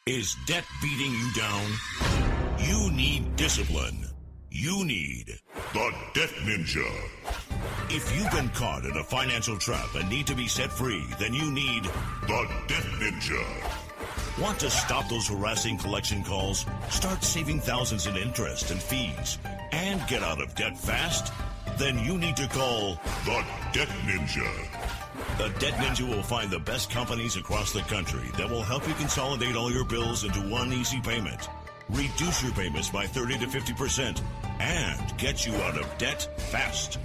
Is debt beating you down? You need discipline. You need the Debt Ninja. If you've been caught in a financial trap and need to be set free, then you need the Debt Ninja. Want to stop those harassing collection calls, start saving thousands in interest and fees, and get out of debt fast? Then you need to call the Debt Ninja. The Debt Ninja will find the best companies across the country that will help you consolidate all your bills into one easy payment, reduce your payments by 30 to 50%, and get you out of debt fast.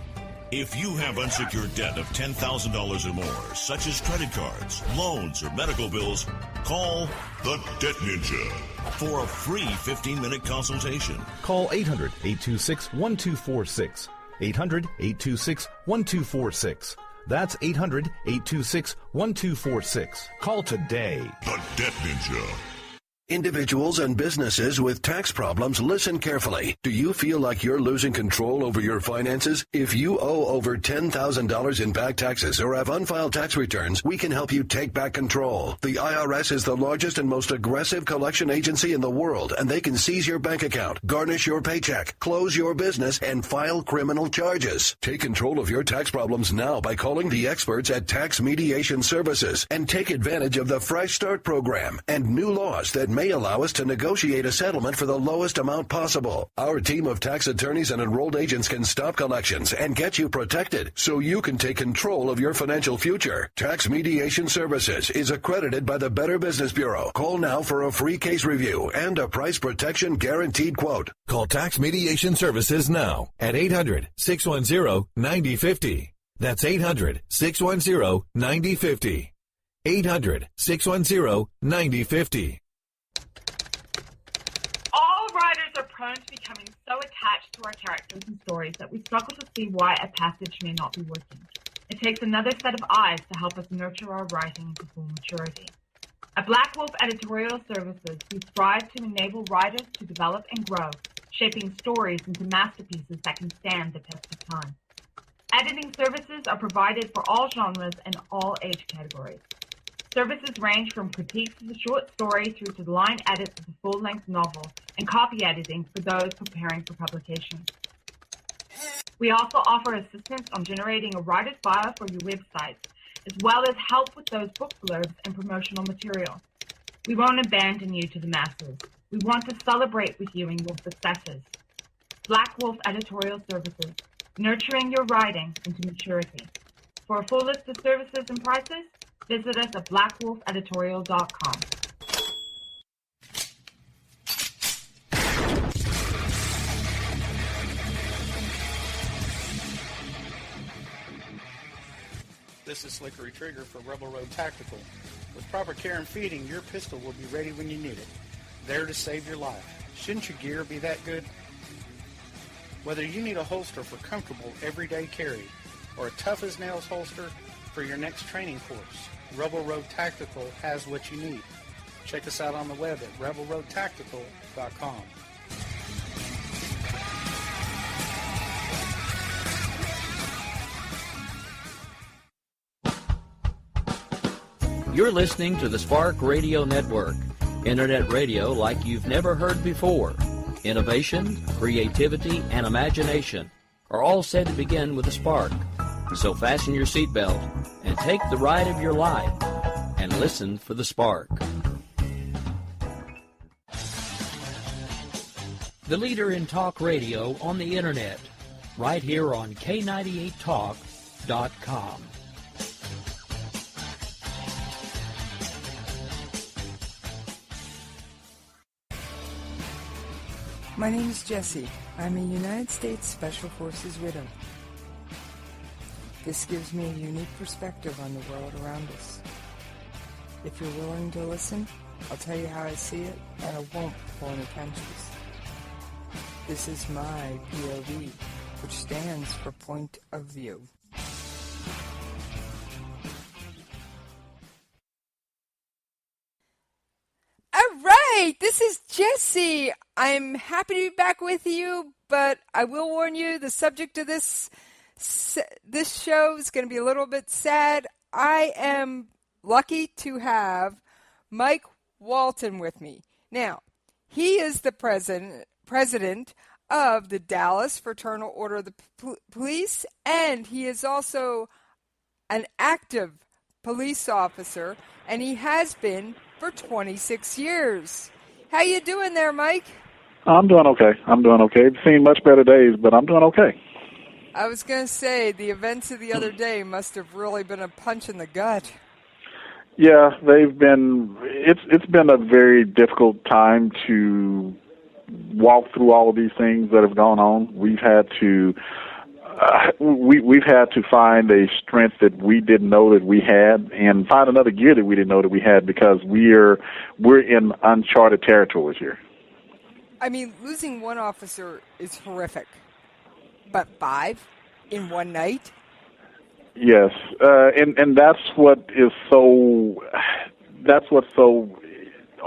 If you have unsecured debt of $10,000 or more, such as credit cards, loans, or medical bills, call the Debt Ninja for a free 15-minute consultation. Call 800-826-1246. 800-826-1246. That's 800-826-1246. Call today. The Debt Ninja. Individuals and businesses with tax problems, listen carefully. Do you feel like you're losing control over your finances? If you owe over $10,000 in back taxes or have unfiled tax returns, we can help you take back control. The IRS is the largest and most aggressive collection agency in the world, and they can seize your bank account, garnish your paycheck, close your business, and file criminal charges. Take control of your tax problems now by calling the experts at Tax Mediation Services and take advantage of the Fresh Start program and new laws that may allow us to negotiate a settlement for the lowest amount possible. Our team of tax attorneys and enrolled agents can stop collections and get you protected so you can take control of your financial future. Tax Mediation Services is accredited by the Better Business Bureau. Call now for a free case review and a price protection guaranteed quote. Call Tax Mediation Services now at 800-610-9050. That's 800-610-9050. 800-610-9050. Writers are prone to becoming so attached to our characters and stories that we struggle to see why a passage may not be working. It takes another set of eyes to help us nurture our writing to full maturity. At Black Wolf Editorial Services, we strive to enable writers to develop and grow, shaping stories into masterpieces that can stand the test of time. Editing services are provided for all genres and all age categories. Services range from critiques of the short story through to the line edits of the full-length novel and copy editing for those preparing for publication. We also offer assistance on generating a writer's bio for your website, as well as help with those book blurbs and promotional material. We won't abandon you to the masses. We want to celebrate with you in your successes. Black Wolf Editorial Services, nurturing your writing into maturity. For a full list of services and prices, visit us at blackwolfeditorial.com. This is Slickery Trigger for Rebel Road Tactical. With proper care and feeding, your pistol will be ready when you need it. There to save your life. Shouldn't your gear be that good? Whether you need a holster for comfortable everyday carry or a tough-as-nails holster for your next training course, Rebel Road Tactical has what you need. Check us out on the web at rebelroadtactical.com. You're listening to the Spark Radio Network, internet radio like you've never heard before. Innovation, creativity, and imagination are all said to begin with a spark. So fasten your seatbelt and take the ride of your life and listen for the spark. The leader in talk radio on the internet, right here on K98Talk.com. My name is Jessie. I'm a United States Special Forces widow. This gives me a unique perspective on the world around us. If you're willing to listen, I'll tell you how I see it, and I won't pull any punches. This is my POV, which stands for Point of View. All right, this is Jessie. I'm happy to be back with you, but I will warn you, the subject of this show is going to be a little bit sad. I am lucky to have Mike Walton with me. Now, he is the president of the Dallas Fraternal Order of the Police, and he is also an active police officer, and he has been for 26 years. How you doing there, Mike? I'm doing okay. I've seen much better days, but I'm doing okay. I was going to say, the events of the other day must have really been a punch in the gut. Yeah, it's been a very difficult time to walk through all of these things that have gone on. We've had to find a strength that we didn't know that we had, and find another gear that we didn't know that we had, because we're in uncharted territories here. I mean, losing one officer is horrific, but 5 in one night? Yes, and that's what's so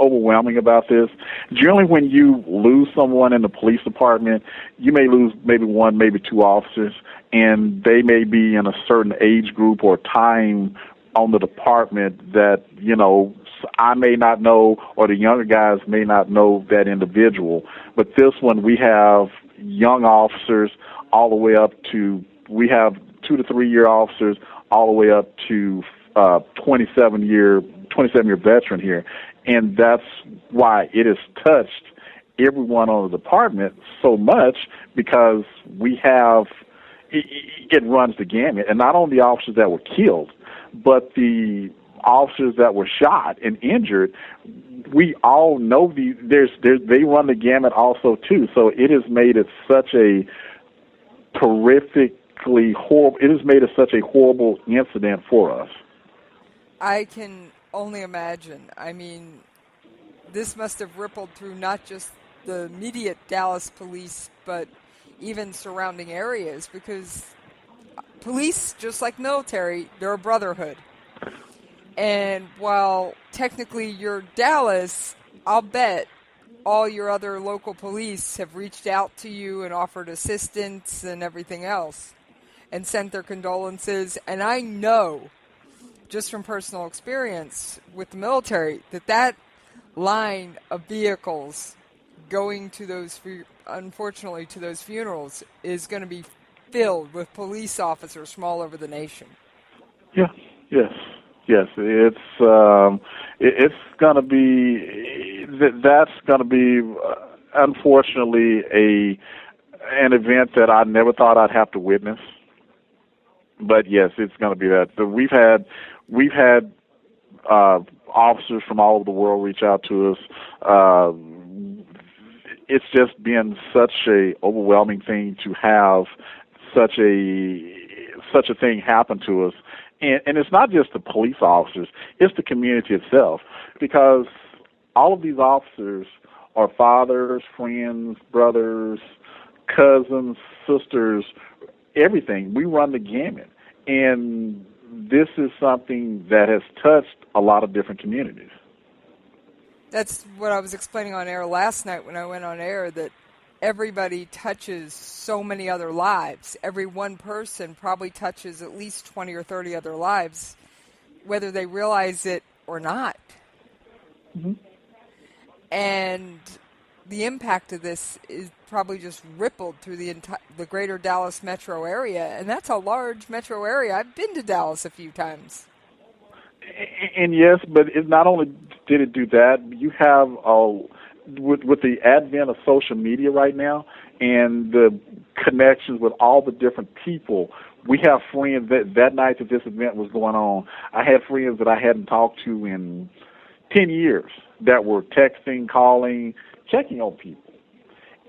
overwhelming about this. Generally, when you lose someone in the police department, you may lose maybe 1, maybe 2 officers, and they may be in a certain age group or time on the department that, I may not know, or the younger guys may not know that individual. But this one, we have young officers all the way up to, we have 2 to 3 year officers all the way up to 27-year veteran here. And that's why it has touched everyone on the department so much, because we have, it runs the gamut. And not only the officers that were killed, but the officers that were shot and injured, we all know they run the gamut also too. So it has made it such a horrifically horrible, it has made it such a horrible incident for us. I can only imagine. I mean, this must have rippled through not just the immediate Dallas police, but even surrounding areas, because police, just like military, they're a brotherhood. And while technically you're Dallas, I'll bet all your other local police have reached out to you and offered assistance and everything else and sent their condolences. And I know, just from personal experience with the military, that line of vehicles going to those, unfortunately, to those funerals is going to be filled with police officers from all over the nation. Yeah, yes, it's going to be, that's going to be, unfortunately, an event that I never thought I'd have to witness. But yes, it's going to be that. So we've had officers from all over the world reach out to us. It's just been such a overwhelming thing to have such a thing happen to us. And it's not just the police officers, it's the community itself, because all of these officers are fathers, friends, brothers, cousins, sisters, everything. We run the gamut. And this is something that has touched a lot of different communities. That's what I was explaining on air last night when I went on air, that everybody touches so many other lives. Every one person probably touches at least 20 or 30 other lives, whether they realize it or not. Mm-hmm. And the impact of this is probably just rippled through the greater Dallas metro area, and that's a large metro area. I've been to Dallas a few times. And yes, but it not only did it do that, you have with the advent of social media right now and the connections with all the different people. We have friends that night that this event was going on, I had friends that I hadn't talked to in 10 years that were texting, calling, checking on people.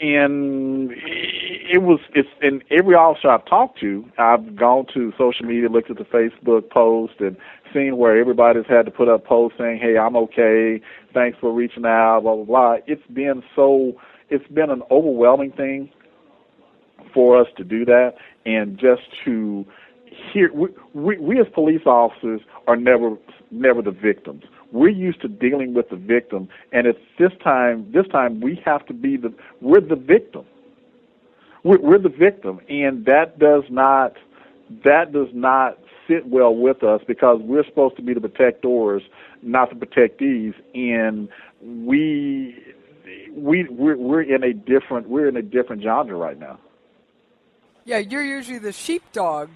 And it's in every officer I've talked to, I've gone to social media, looked at the Facebook post, and seen where everybody's had to put up posts saying, "Hey, I'm okay. Thanks for reaching out." Blah blah blah. It's been an overwhelming thing for us to do that, and just to hear. We as police officers are never the victims. We're used to dealing with the victim, and it's this time we have to be we're the victim. We're the victim, and that does not sit well with us because we're supposed to be the protectors, not the protectees, and we're in a different genre right now. Yeah, you're usually the sheepdog.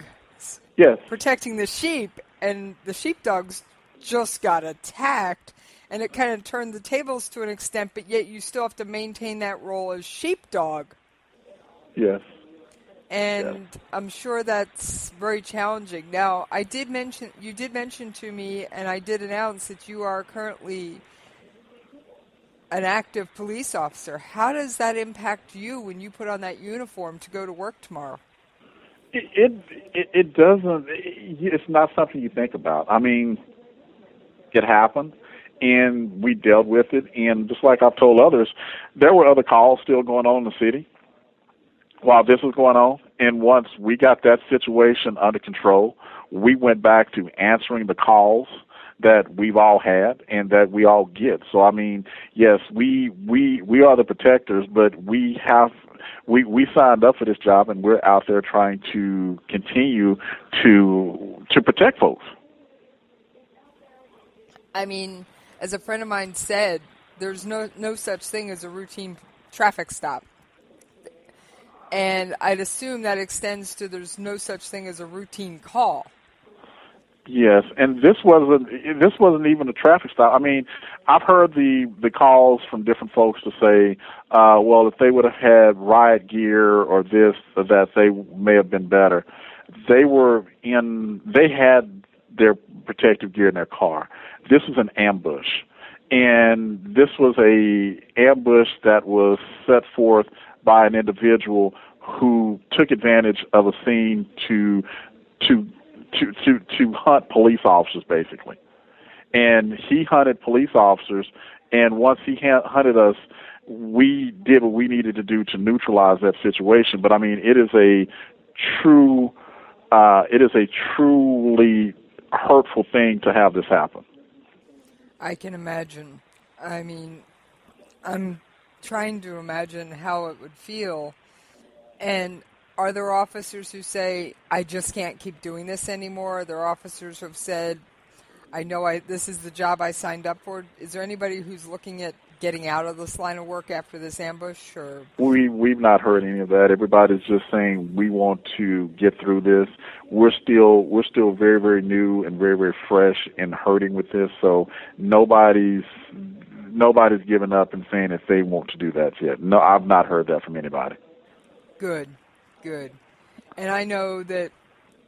Yes. Protecting the sheep, and the sheepdogs just got attacked, and it kind of turned the tables to an extent, but yet you still have to maintain that role as sheepdog. Yes. And yes. I'm sure that's very challenging. Now, you did mention to me, and I did announce that you are currently an active police officer. How does that impact you when you put on that uniform to go to work tomorrow? It doesn't. It's not something you think about. I mean, it happened, and we dealt with it. And just like I've told others, there were other calls still going on in the city while this was going on. And once we got that situation under control, we went back to answering the calls that we've all had and that we all get. So I mean, yes, we are the protectors, but we signed up for this job, and we're out there trying to continue to protect folks. I mean, as a friend of mine said, there's no such thing as a routine traffic stop. And I'd assume that extends to there's no such thing as a routine call. Yes, and this wasn't even a traffic stop. I mean, I've heard the calls from different folks to say, well, if they would have had riot gear or this or that, they may have been better. They had their protective gear in their car. This was an ambush, and this was a ambush that was set forth by an individual who took advantage of a scene to hunt police officers, basically. And he hunted police officers, and once he hunted us, we did what we needed to do to neutralize that situation. But I mean, it is a truly hurtful thing to have this happen. I can imagine. I mean, I'm trying to imagine how it would feel. And are there officers who say, I just can't keep doing this anymore? Are there officers who have said, I know this is the job I signed up for? Is there anybody who's looking at getting out of this line of work after this ambush? Or We've not heard any of that. Everybody's just saying we want to get through this. We're still very, very new and very, very fresh and hurting with this. So nobody's given up and saying if they want to do that yet. No, I've not heard that from anybody. Good. And I know that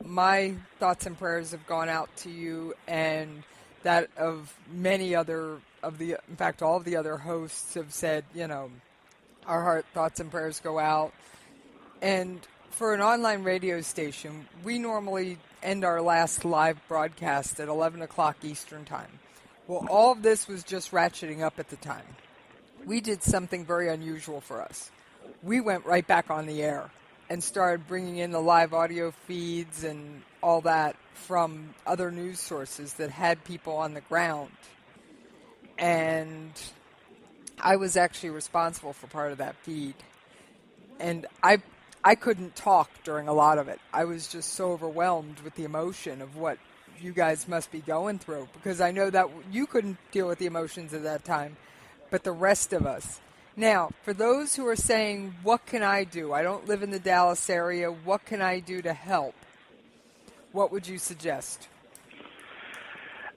my thoughts and prayers have gone out to you, and that of many other in fact, all of the other hosts have said, our thoughts and prayers go out. And for an online radio station, we normally end our last live broadcast at 11 o'clock Eastern Time. Well, all of this was just ratcheting up at the time. We did something very unusual for us. We went right back on the air and started bringing in the live audio feeds and all that from other news sources that had people on the ground. And I was actually responsible for part of that feed. And I couldn't talk during a lot of it. I was just so overwhelmed with the emotion of what you guys must be going through, because I know that you couldn't deal with the emotions at that time, but the rest of us. Now, for those who are saying, what can I do? I don't live in the Dallas area. What can I do to help? What would you suggest?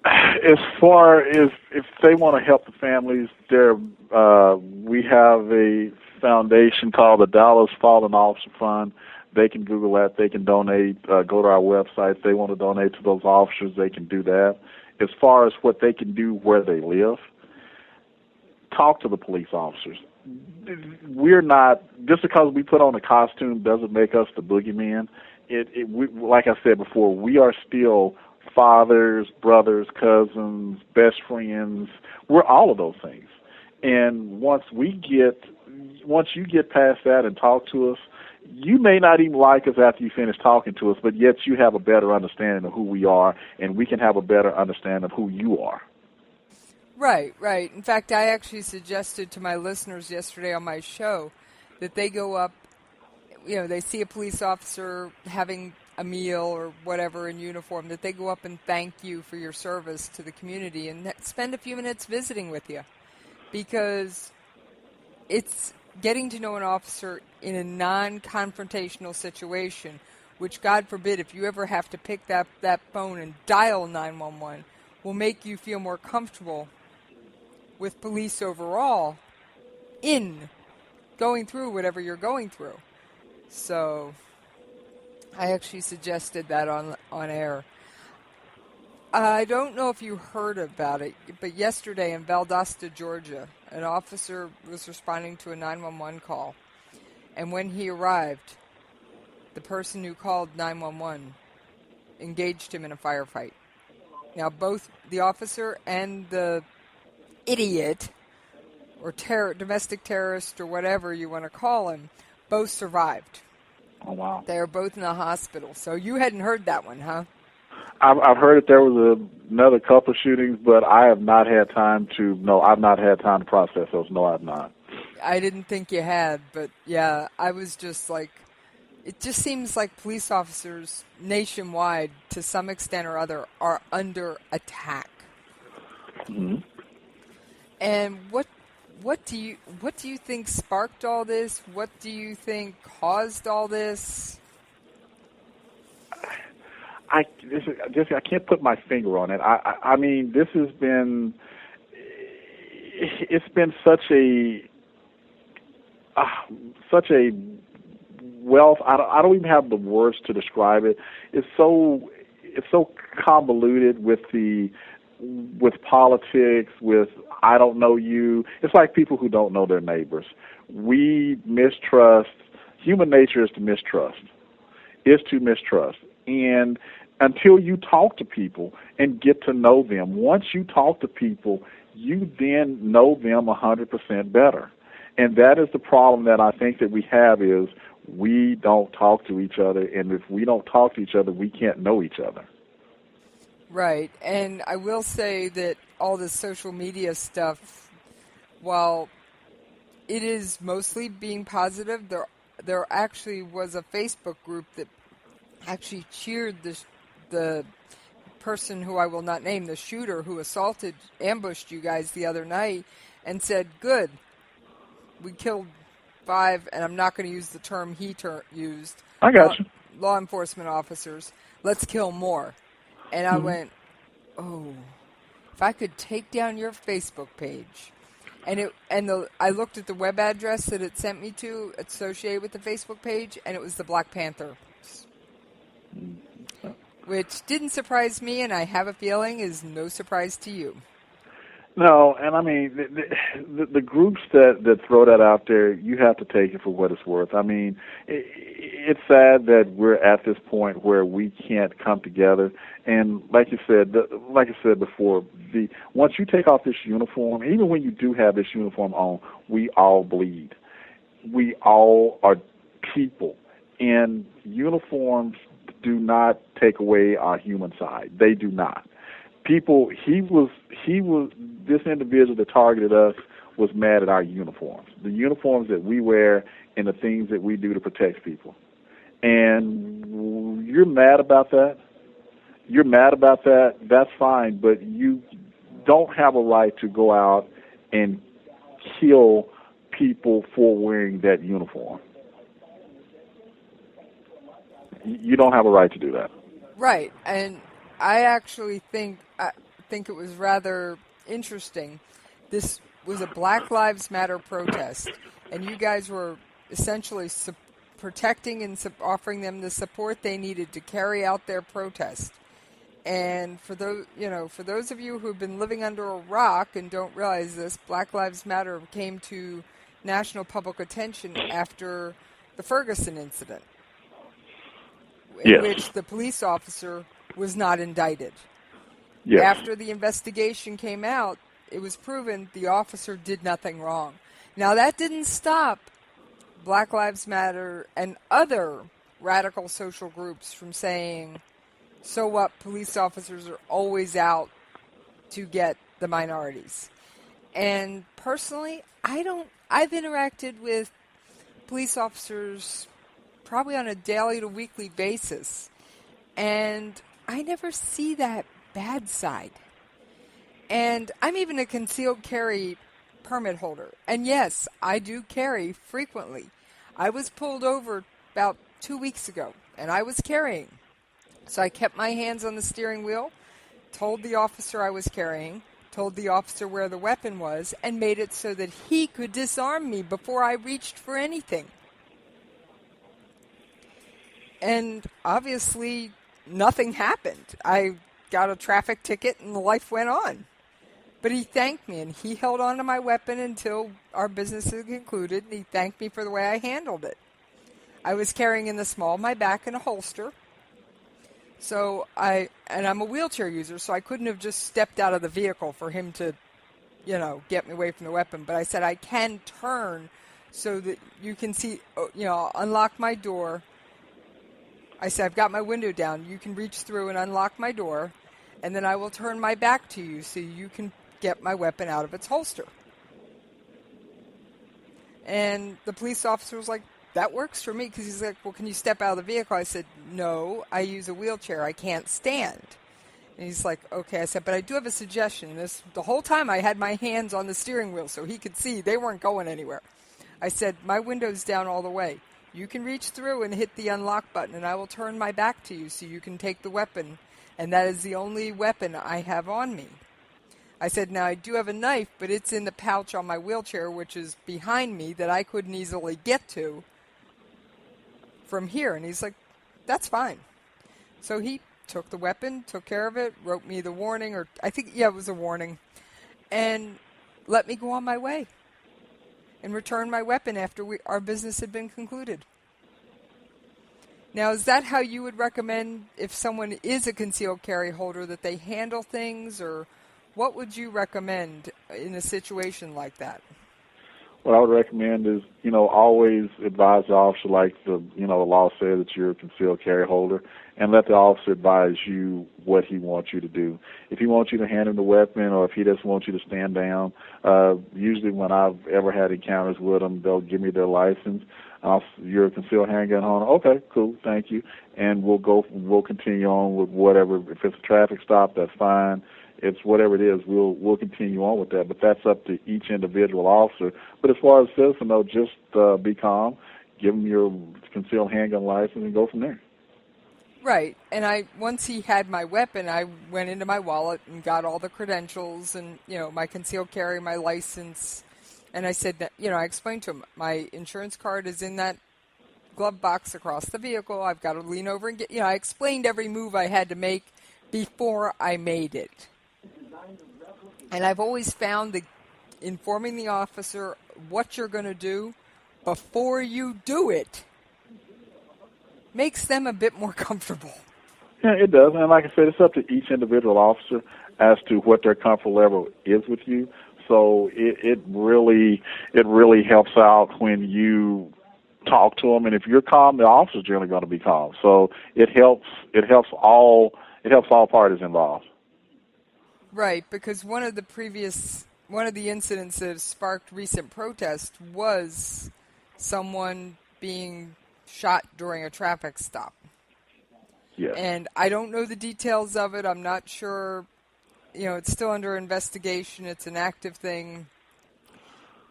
As far as if they want to help the families, we have a foundation called the Dallas Fallen Officer Fund. They can Google that. They can donate. Go to our website. If they want to donate to those officers, they can do that. As far as what they can do where they live, talk to the police officers. We're not, just because we put on a costume doesn't make us the boogeyman. We, like I said before, we are still fathers, brothers, cousins, best friends. We're all of those things. And once you get past that and talk to us, you may not even like us after you finish talking to us, but yet you have a better understanding of who we are, and we can have a better understanding of who you are. Right. In fact, I actually suggested to my listeners yesterday on my show that they go up, they see a police officer having a meal or whatever in uniform, that they go up and thank you for your service to the community and spend a few minutes visiting with you. Because it's getting to know an officer in a non-confrontational situation, which, God forbid, if you ever have to pick that phone and dial 911, will make you feel more comfortable with police overall in going through whatever you're going through. So I actually suggested that on air. I don't know if you heard about it, but yesterday in Valdosta, Georgia, an officer was responding to a 911 call. And when he arrived, the person who called 911 engaged him in a firefight. Now, both the officer and the idiot, or domestic terrorist, or whatever you want to call him, both survived. Oh, wow. They are both in the hospital. So you hadn't heard that one, huh? I've heard that there was another couple shootings, but I have not had time to. No, I've not had time to process those. No, I've not. I didn't think you had, but yeah, I was just like, it just seems like police officers nationwide, to some extent or other, are under attack. Mm-hmm. And what do you think sparked all this? What do you think caused all this? I can't put my finger on it. I mean, this has been, it's been such a wealth. I don't even have the words to describe it. It's so convoluted with politics, with I don't know you. It's like people who don't know their neighbors. We mistrust. Human nature is to mistrust. And until you talk to people and get to know them, once you talk to people, you then know them 100% better. And that is the problem that I think that we have, is we don't talk to each other. And if we don't talk to each other, we can't know each other. Right. And I will say that all this social media stuff, while it is mostly being positive, there actually was a Facebook group that actually cheered the person who I will not name, the shooter who ambushed you guys the other night, and said, good, we killed 5, and I'm not going to use the term he used. I got you. Law enforcement officers. Let's kill more. And I went, oh, if I could take down your Facebook page. I looked at the web address that it sent me to associated with the Facebook page, and it was the Black Panther. Which didn't surprise me, and I have a feeling is no surprise to you. No, and I mean, the groups that throw that out there, you have to take it for what it's worth. I mean, it's sad that we're at this point where we can't come together. And like I said before, once you take off this uniform, even when you do have this uniform on, we all bleed. We all are people, and uniforms do not take away our human side. They do not. This individual that targeted us was mad at our uniforms, the uniforms that we wear and the things that we do to protect people. And you're mad about that. That's fine, but you don't have a right to go out and kill people for wearing that uniform. You don't have a right to do that. Right, and I actually think it was rather interesting. This was a Black Lives Matter protest, and you guys were essentially protecting and offering them the support they needed to carry out their protest. And for those of you who've been living under a rock and don't realize this, Black Lives Matter came to national public attention after the Ferguson incident, in which the police officer was not indicted. Yes. After the investigation came out, it was proven the officer did nothing wrong. Now, that didn't stop Black Lives Matter and other radical social groups from saying, so what, police officers are always out to get the minorities. And personally, I've interacted with police officers probably on a daily to weekly basis. And I never see that bad side. And I'm even a concealed carry permit holder. And yes, I do carry frequently. I was pulled over about 2 weeks ago, and I was carrying. So I kept my hands on the steering wheel, told the officer I was carrying, told the officer where the weapon was, and made it so that he could disarm me before I reached for anything. And obviously, nothing happened. I got a traffic ticket and life went on. But he thanked me, and he held on to my weapon until our business had concluded, and he thanked me for the way I handled it. I was carrying in the small of my back in a holster. So I'm a wheelchair user, so I couldn't have just stepped out of the vehicle for him to, get me away from the weapon. But I said, I can turn so that you can see, unlock my door. I said, I've got my window down. You can reach through and unlock my door, and then I will turn my back to you so you can get my weapon out of its holster. And the police officer was like, that works for me, because he's like, well, can you step out of the vehicle? I said, no, I use a wheelchair. I can't stand. And he's like, okay. I said, but I do have a suggestion. The whole time I had my hands on the steering wheel so he could see they weren't going anywhere. I said, my window's down all the way. You can reach through and hit the unlock button, and I will turn my back to you so you can take the weapon. And that is the only weapon I have on me. I said, now I do have a knife, but it's in the pouch on my wheelchair, which is behind me, that I couldn't easily get to from here. And he's like, that's fine. So he took the weapon, took care of it, wrote me the warning, or I think, it was a warning, and let me go on my way and return my weapon after our business had been concluded. Now, is that how you would recommend, if someone is a concealed carry holder, that they handle things, or what would you recommend in a situation like that? What I would recommend is, always advise the officer, like the law says, that you're a concealed carry holder, and let the officer advise you what he wants you to do. If he wants you to hand him the weapon, or if he doesn't want you to stand down, usually when I've ever had encounters with them, they'll give me their license. You're a concealed handgun owner. Okay, cool, thank you. And we'll continue on with whatever. If it's a traffic stop, that's fine. It's whatever it is, we'll continue on with that. But that's up to each individual officer. But as far as citizen, though, just be calm, give him your concealed handgun license, and go from there. Right. And once he had my weapon, I went into my wallet and got all the credentials and, my concealed carry, my license. And I said that, I explained to him, my insurance card is in that glove box across the vehicle. I've got to lean over and get, I explained every move I had to make before I made it. And I've always found that informing the officer what you're going to do before you do it makes them a bit more comfortable. Yeah, it does. And like I said, it's up to each individual officer as to what their comfort level is with you. So it really helps out when you talk to them. And if you're calm, the officer's generally going to be calm. So it helps all parties involved. Right, because one of the incidents that sparked recent protest was someone being shot during a traffic stop. Yes. And I don't know the details of it. I'm not sure. It's still under investigation. It's an active thing.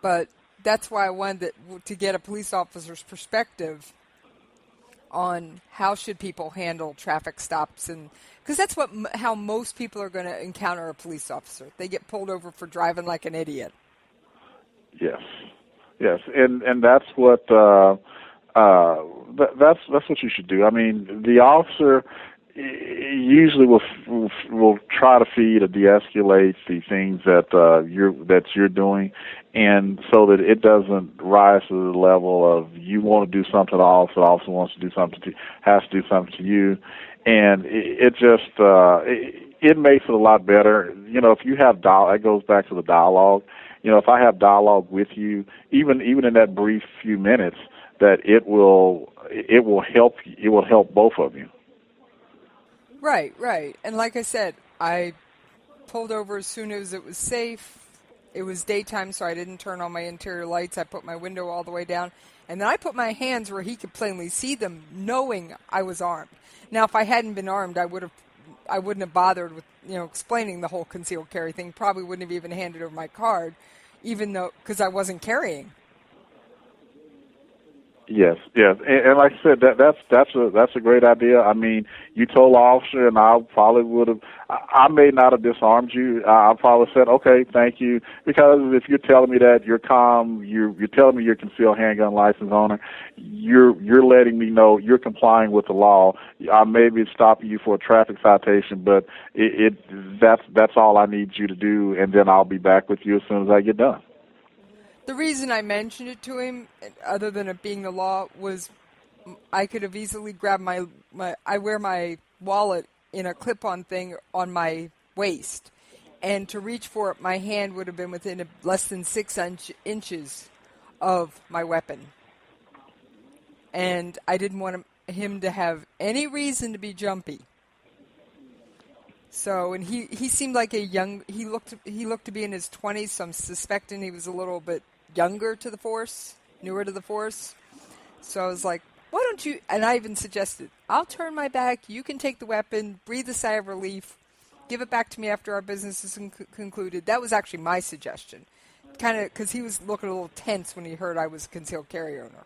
But that's why I wanted to get a police officer's perspective on how should people handle traffic stops, and because that's how most people are going to encounter a police officer. They get pulled over for driving like an idiot. Yes, and that's what that's what you should do. I mean, the officer usually will try to feed or de-escalate the things that you're doing, and so that it doesn't rise to the level of you want to do something to the officer wants to do something to, has to do something to you, and it just it makes it a lot better. If you have that goes back to the dialogue. If I have dialogue with you, even in that brief few minutes, that it will help both of you. Right. And like I said, I pulled over as soon as it was safe. it was daytime, so I didn't turn on my interior lights. I put my window all the way down, and then I put my hands where he could plainly see them, knowing I was armed. Now, if I hadn't been armed, I wouldn't have bothered with explaining the whole concealed carry thing. Probably wouldn't have even handed over my card, even though because I wasn't carrying. Yes, and like I said, that's a great idea. I mean, you told the officer, and I probably would have. I may not have disarmed you. I probably said, okay, thank you, because if you're telling me that you're calm, you're telling me you're a concealed handgun license owner, you're letting me know you're complying with the law. I may be stopping you for a traffic citation, but that's all I need you to do, and then I'll be back with you as soon as I get done. The reason I mentioned it to him, other than it being the law, was I could have easily grabbed I wear my wallet in a clip-on thing on my waist, and to reach for it, my hand would have been within less than 6 inches of my weapon. And I didn't want him to have any reason to be jumpy. So, and he seemed like he looked to be in his 20s, so I'm suspecting he was a little bit younger to the force, newer to the force. So I was like, why don't you, and I even suggested, I'll turn my back, you can take the weapon, breathe a sigh of relief, give it back to me after our business is concluded. That was actually my suggestion, kind of, because he was looking a little tense when he heard I was a concealed carry owner.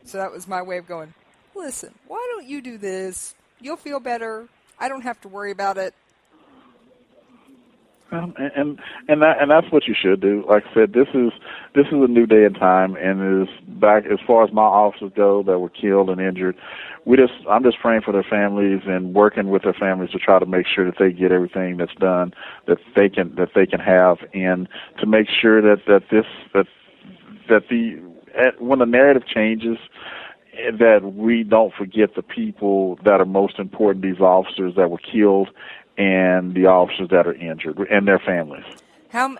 So that was my way of going, listen, why don't you do this? You'll feel better. I don't have to worry about it. And that's what you should do. Like I said, this is a new day and time, and is back as far as my officers go that were killed and injured. I'm just praying for their families and working with their families to try to make sure that they get everything that's done that they can have, and to make sure that when the narrative changes, that we don't forget the people that are most important, these officers that were killed and the officers that are injured and their families. How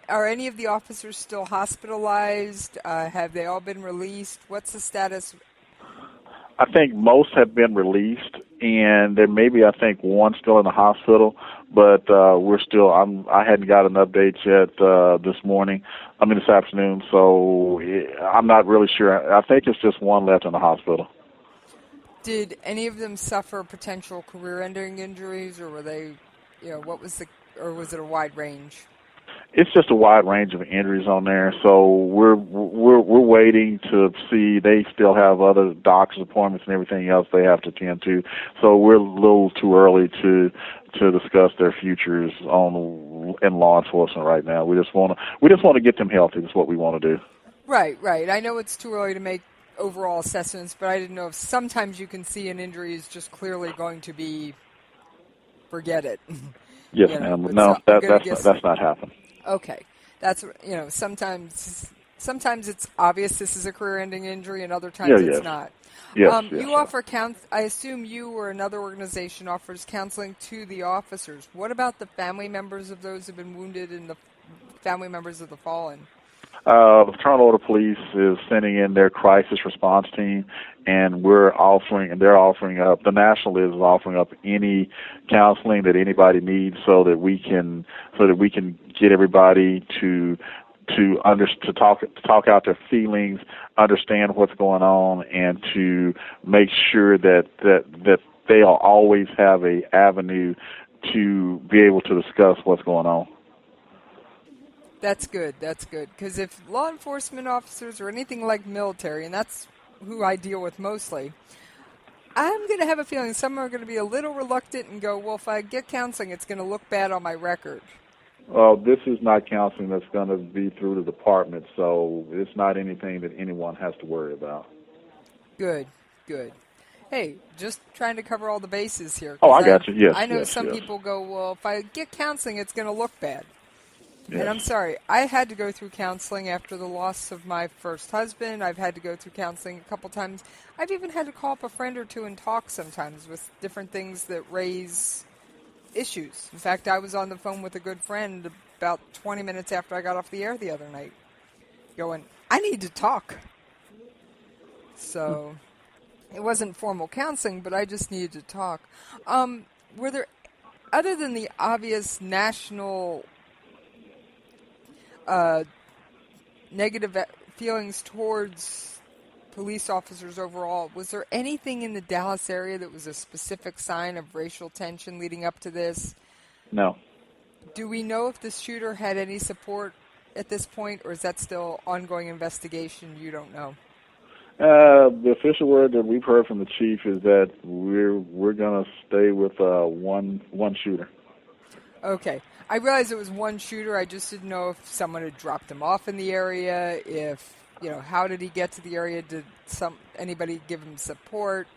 are any of the officers still hospitalized? Have they all been released? What's the status? I think most have been released, and there may be, I think, one still in the hospital, but we're still. I hadn't got an update yet this afternoon, so I'm not really sure. I think it's just one left in the hospital. Did any of them suffer potential career-ending injuries, or were they, or was it a wide range? It's just a wide range of injuries on there. So we're waiting to see. They still have other doctor's appointments and everything else they have to attend to. So we're a little too early to discuss their futures in law enforcement right now. We just want to get them healthy. That's what we want to do. Right. I know it's too early to make overall assessments, but I didn't know if sometimes you can see an injury is just clearly going to be forget it. Yes, ma'am. No, that's not happening. Okay, that's sometimes it's obvious this is a career-ending injury, and other times it's not. Yes, you offer I assume you or another organization offers counseling to the officers. What about the family members of those who have been wounded and the family members of the fallen? The Fraternal Order Police is sending in their crisis response team, and they're offering up, the National is offering up any counseling that anybody needs, so that we can get everybody to talk out their feelings, understand what's going on, and to make sure that they'll always have a avenue to be able to discuss what's going on. That's good. Because if law enforcement officers or anything like military, and that's who I deal with mostly, I'm going to have a feeling some are going to be a little reluctant and go, well, if I get counseling, it's going to look bad on my record. Well, this is not counseling that's going to be through the department, so it's not anything that anyone has to worry about. Good. Hey, just trying to cover all the bases here. Oh, I got you, yes. I know some people go, well, if I get counseling, it's going to look bad. Yes. And I'm sorry, I had to go through counseling after the loss of my first husband. I've had to go through counseling a couple times. I've even had to call up a friend or two and talk sometimes with different things that raise issues. In fact, I was on the phone with a good friend about 20 minutes after I got off the air the other night, going, I need to talk. So it wasn't formal counseling, but I just needed to talk. Were there, other than the obvious national negative feelings towards police officers overall. Was there anything in the Dallas area that was a specific sign of racial tension leading up to this? No. Do we know if the shooter had any support at this point, or is that still ongoing investigation? You don't know. The official word that we've heard from the chief is that we're going to stay with one shooter. Okay. I realized it was one shooter. I just didn't know if someone had dropped him off in the area. If how did he get to the area? Did anybody give him support?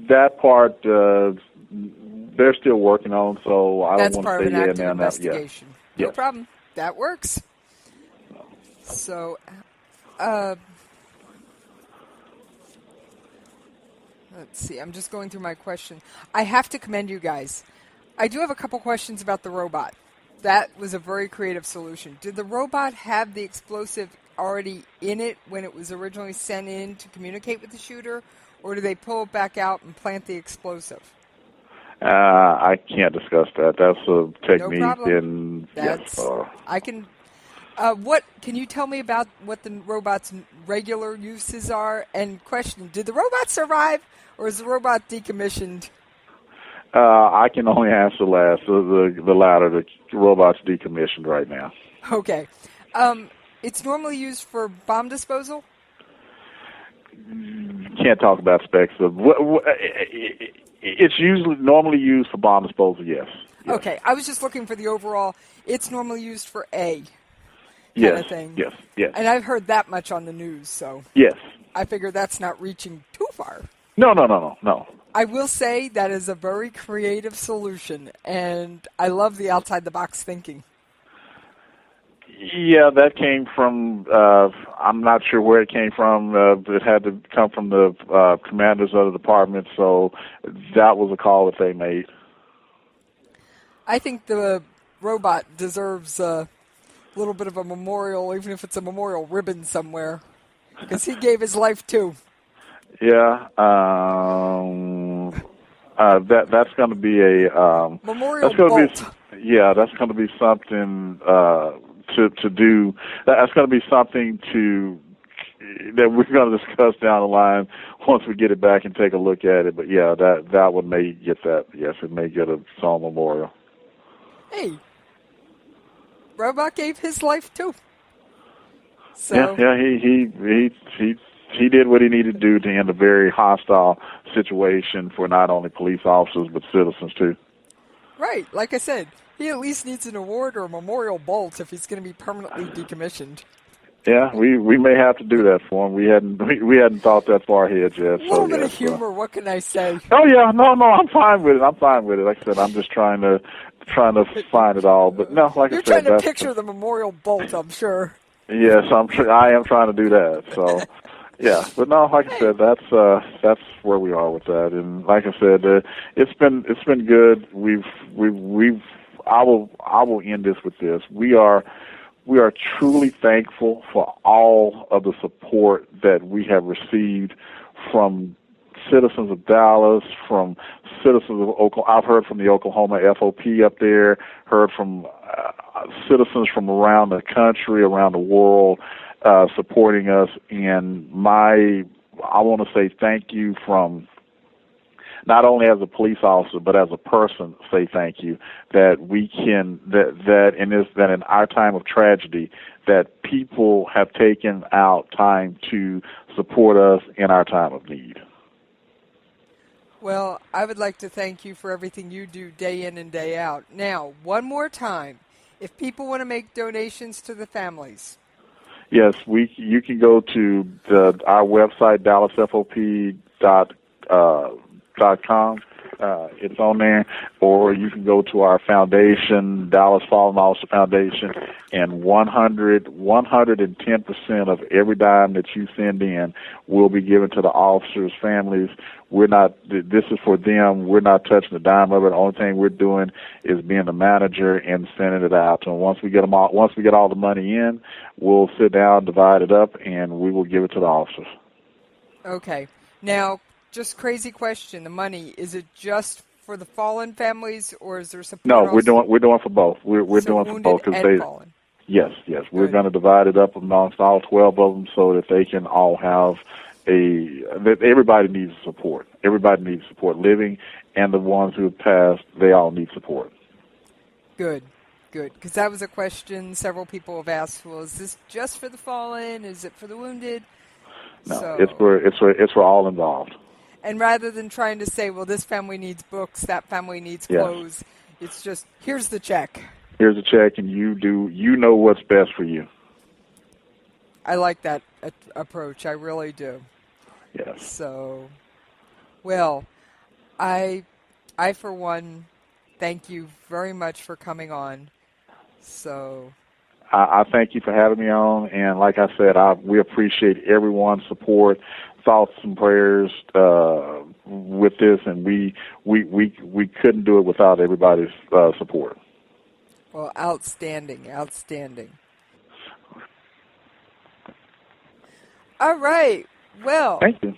That part they're still working on, so I don't want to say yeah now. That's part of an active investigation. Yeah. No problem. That works. So, let's see. I'm just going through my question. I have to commend you guys. I do have a couple questions about the robot. That was a very creative solution. Did the robot have the explosive already in it when it was originally sent in to communicate with the shooter, or did they pull it back out and plant the explosive? I can't discuss that. That's a technique. No problem. And I can. What can you tell me about what the robot's regular uses are? And question: did the robot survive, or is the robot decommissioned? I can only answer last. The latter. The robot's decommissioned right now. Okay. It's normally used for bomb disposal? Can't talk about specs. It's normally used for bomb disposal, yes. Okay. I was just looking for the overall. It's normally used for kind of thing. Yes. And I've heard that much on the news, so. Yes. I figure that's not reaching too far. No. I will say that is a very creative solution, and I love the outside-the-box thinking. Yeah, that came from, I'm not sure where it came from. It had to come from the commanders of the department, so that was a call that they made. I think the robot deserves a little bit of a memorial, even if it's a memorial ribbon somewhere, because he gave his life too. Yeah, that's going to be a memorial that's going bolt. That's going to be something to do. That's going to be something that we're going to discuss down the line once we get it back and take a look at it. But yeah, that one may get that. Yes, it may get a small memorial. Hey, robot gave his life too. So yeah, he did what he needed to do to end a very hostile situation for not only police officers but citizens too. Right, like I said, he at least needs an award or a memorial bolt if he's going to be permanently decommissioned. Yeah, we may have to do that for him. We hadn't thought that far ahead yet. A little bit of humor. What can I say? Oh yeah, no, I'm fine with it. Like I said, I'm just trying to find it all. But no, like you're I said, trying to picture the memorial bolt, I'm sure. Yes, I am trying to do that. So. Yeah, but no, like I said, that's where we are with that, and like I said, it's been good. I will end this with this. We are truly thankful for all of the support that we have received from citizens of Dallas, from citizens of Oklahoma. I've heard from the Oklahoma FOP up there, heard from citizens from around the country, around the world. Supporting us, and I want to say thank you from not only as a police officer but as a person. Say thank you that we can that in our time of tragedy that people have taken out time to support us in our time of need. Well, I would like to thank you for everything you do day in and day out. Now, one more time, if people want to make donations to the families. Yes, you can go to our website, dallasfop.com. It's on there, or you can go to our foundation, Dallas Fallen Officer Foundation, and 110% of every dime that you send in will be given to the officers' families. This is for them. We're not touching a dime of it. The only thing we're doing is being the manager and sending it out to them. Once we get all the money in, we'll sit down, divide it up, and we will give it to the officers. Okay. Now, just crazy question. The money, is it just for the fallen families, or is there support? No, we're doing for both. We're doing for both because Yes. We're going to divide it up amongst all 12 of them so that they can all have that everybody needs support. Everybody needs support. Living and the ones who have passed, they all need support. Good. Because that was a question several people have asked. Well, is this just for the fallen? Is it for the wounded? No, it's for all involved. And rather than trying to say, well, this family needs books, that family needs clothes, it's just, here's the check. Here's a check, and you know what's best for you. I like that approach. I really do. Yes. So, well, I for one, thank you very much for coming on. So, I thank you for having me on, and like I said, we appreciate everyone's support, thoughts and prayers with this, and we couldn't do it without everybody's support. Well, outstanding. All right. Well, thank you.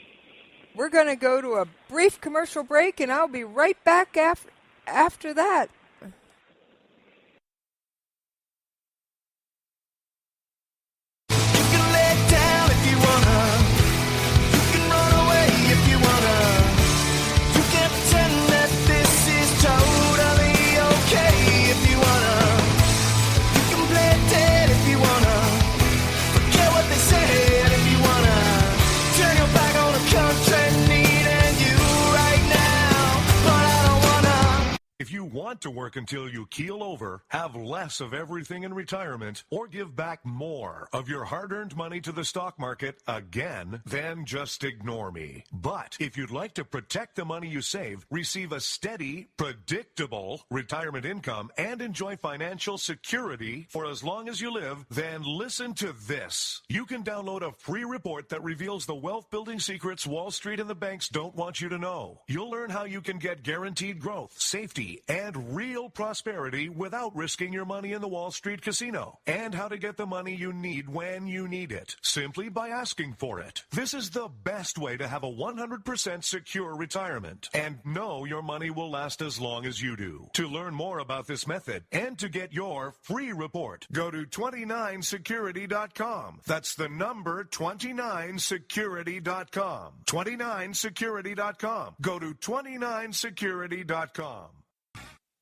We're going to go to a brief commercial break, and I'll be right back after that. If you want to work until you keel over, have less of everything in retirement, or give back more of your hard-earned money to the stock market again, then just ignore me. But if you'd like to protect the money you save, receive a steady, predictable retirement income, and enjoy financial security for as long as you live, then listen to this. You can download a free report that reveals the wealth-building secrets Wall Street and the banks don't want you to know. You'll learn how you can get guaranteed growth, safety, and real prosperity without risking your money in the Wall Street casino, and how to get the money you need when you need it, simply by asking for it. This is the best way to have a 100% secure retirement and know your money will last as long as you do. To learn more about this method and to get your free report, go to 29security.com. That's the number 29security.com. 29security.com. Go to 29security.com.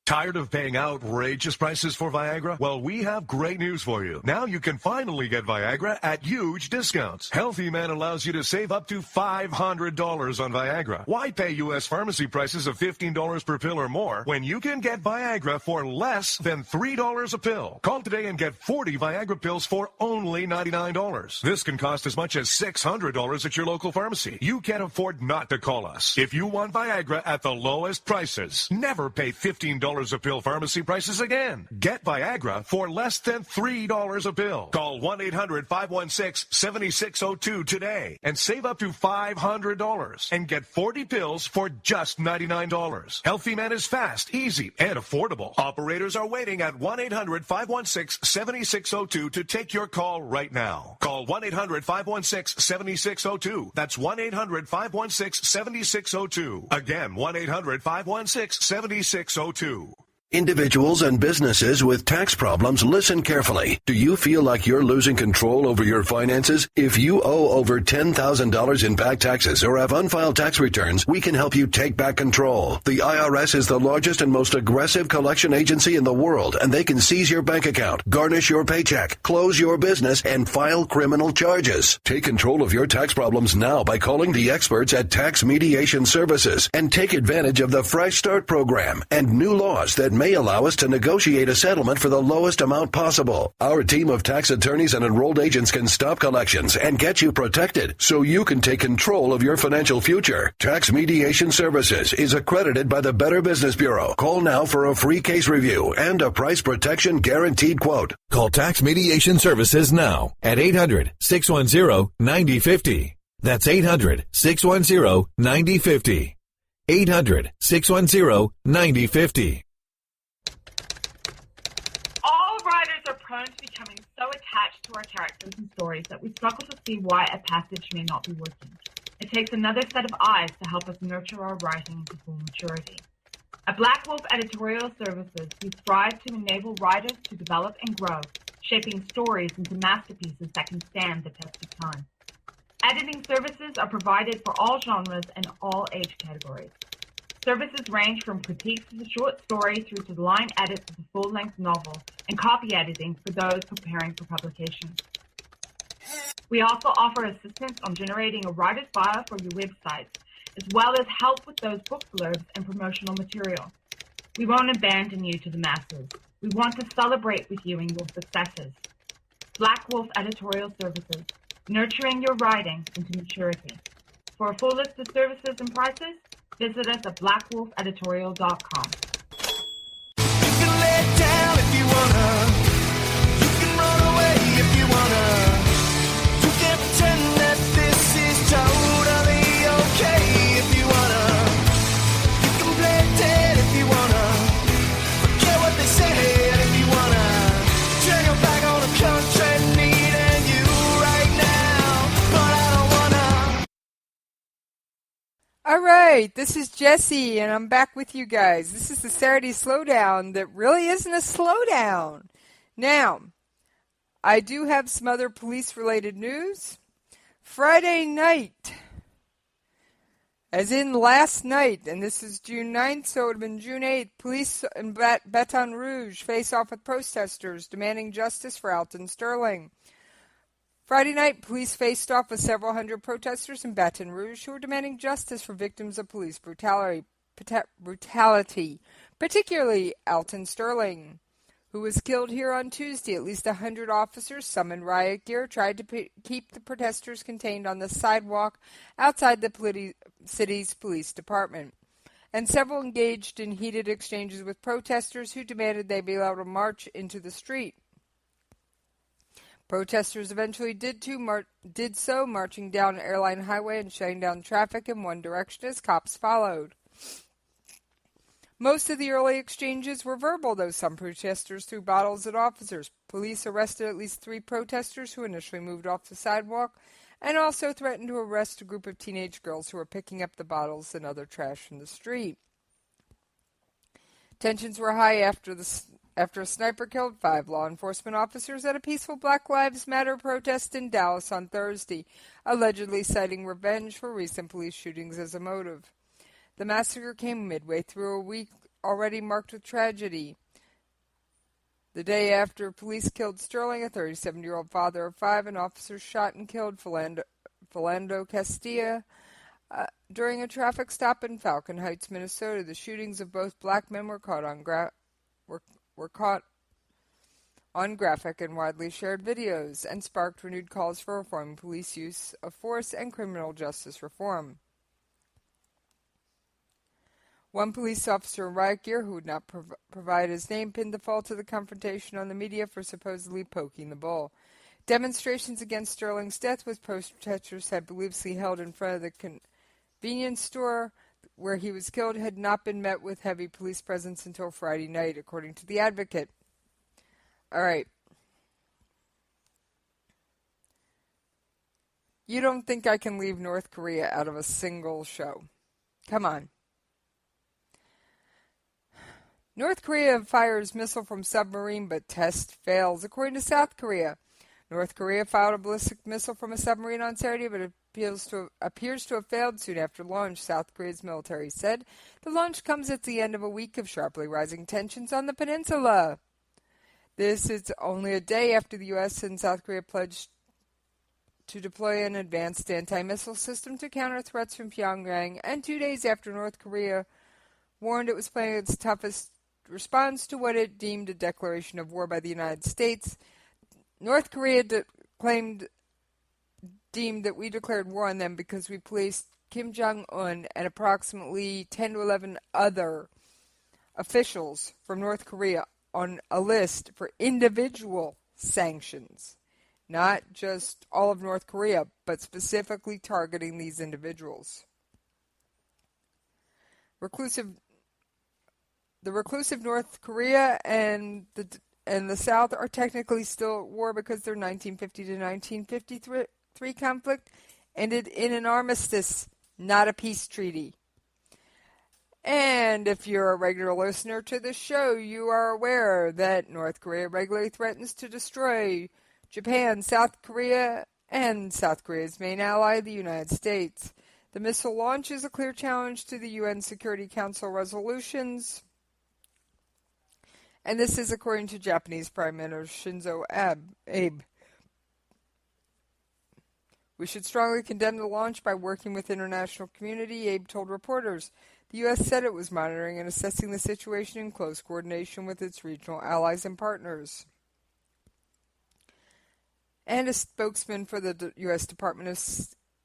Tired of paying outrageous prices for Viagra? Well, we have great news for you. Now you can finally get Viagra at huge discounts. Healthy Man allows you to save up to $500 on Viagra. Why pay U.S. pharmacy prices of $15 per pill or more when you can get Viagra for less than $3 a pill? Call today and get 40 Viagra pills for only $99. This can cost as much as $600 at your local pharmacy. You can't afford not to call us. If you want Viagra at the lowest prices, never pay $15 a pill pharmacy prices again. Get Viagra for less than $3 a pill. Call 1-800-516-7602 today and save up to $500 and get 40 pills for just $99. Healthy Man is fast, easy, and affordable. Operators are waiting at 1-800-516-7602 to take your call right now. Call 1-800-516-7602. That's 1-800-516-7602. Again, 1-800-516-7602. Individuals and businesses with tax problems, listen carefully. Do you feel like you're losing control over your finances? If you owe over $10,000 in back taxes or have unfiled tax returns, we can help you take back control. The IRS is the largest and most aggressive collection agency in the world, and they can seize your bank account, garnish your paycheck, close your business, and file criminal charges. Take control of your tax problems now by calling the experts at Tax Mediation Services and take advantage of the Fresh Start program and new laws that may allow us to negotiate a settlement for the lowest amount possible. Our team of tax attorneys and enrolled agents can stop collections and get you protected so you can take control of your financial future. Tax Mediation Services is accredited by the Better Business Bureau. Call now for a free case review and a price protection guaranteed quote. Call Tax Mediation Services now at 800-610-9050. That's 800-610-9050. 800-610-9050. Prone to becoming so attached to our characters and stories that we struggle to see why a passage may not be working. It takes another set of eyes to help us nurture our writing into full maturity. At Black Wolf Editorial Services, we strive to enable writers to develop and grow shaping stories into masterpieces that can stand the test of time. Editing services are provided for all genres and all age categories. Services range from critiques of the short story through to the line edits of the full-length novel and copy editing for those preparing for publication. We also offer assistance on generating a writer's bio for your websites, as well as help with those book blurbs and promotional material. We won't abandon you to the masses. We want to celebrate with you in your successes. Black Wolf Editorial Services, nurturing your writing into maturity. For a full list of services and prices, visit us at blackwolfeditorial.com. You can lay down if you wanna. You can run away if you wanna. You can pretend that this is totally okay if you wanna. You can play dead if you wanna. Forget what they said if you wanna. Turn your back on the country needing you right now, but I don't wanna. All right, this is Jessie, and I'm back with you guys. This is the Saturday Slowdown that really isn't a slowdown. Now, I do have some other police-related news. Friday night, as in last night, and this is June 9th, so it would have been June 8th, police in Baton Rouge face off with protesters demanding justice for Alton Sterling. Friday night, police faced off with several hundred protesters in Baton Rouge who were demanding justice for victims of police brutality, particularly Alton Sterling, who was killed here on Tuesday. At least 100 officers, some in riot gear, tried to keep the protesters contained on the sidewalk outside the city's police department, and several engaged in heated exchanges with protesters who demanded they be allowed to march into the street. Protesters eventually did so, marching down Airline Highway and shutting down traffic in one direction as cops followed. Most of the early exchanges were verbal, though some protesters threw bottles at officers. Police arrested at least 3 protesters who initially moved off the sidewalk and also threatened to arrest a group of teenage girls who were picking up the bottles and other trash from the street. Tensions were high after a sniper killed 5 law enforcement officers at a peaceful Black Lives Matter protest in Dallas on Thursday, allegedly citing revenge for recent police shootings as a motive. The massacre came midway through a week already marked with tragedy. The day after police killed Sterling, a 37-year-old father of 5, and officers shot and killed Philando Castilla during a traffic stop in Falcon Heights, Minnesota. The shootings of both black men were caught on graphic and widely shared videos and sparked renewed calls for reforming police use of force and criminal justice reform. One police officer in riot gear, who would not provide his name, pinned the fault of the confrontation on the media for supposedly poking the bull. Demonstrations against Sterling's death, with protesters had believed held in front of the convenience store where he was killed, had not been met with heavy police presence until Friday night, according to the Advocate. All right. You don't think I can leave North Korea out of a single show? Come on. North Korea fires missile from submarine, but test fails, according to South Korea. North Korea fired a ballistic missile from a submarine on Saturday, but it appears to have failed soon after launch, South Korea's military said. The launch comes at the end of a week of sharply rising tensions on the peninsula. This is only a day after the U.S. and South Korea pledged to deploy an advanced anti-missile system to counter threats from Pyongyang, and 2 days after North Korea warned it was planning its toughest response to what it deemed a declaration of war by the United States. North Korea deemed that we declared war on them because we placed Kim Jong-un and approximately 10 to 11 other officials from North Korea on a list for individual sanctions, not just all of North Korea, but specifically targeting these individuals. The reclusive North Korea and the South are technically still at war because their 1950 to 1953 conflict ended in an armistice, not a peace treaty. And if you're a regular listener to the show, you are aware that North Korea regularly threatens to destroy Japan, South Korea, and South Korea's main ally, the United States. The missile launch is a clear challenge to the UN Security Council resolutions. And this is according to Japanese Prime Minister Shinzo Abe. We should strongly condemn the launch by working with the international community, Abe told reporters. The U.S. said it was monitoring and assessing the situation in close coordination with its regional allies and partners. And a spokesman for the U.S. Department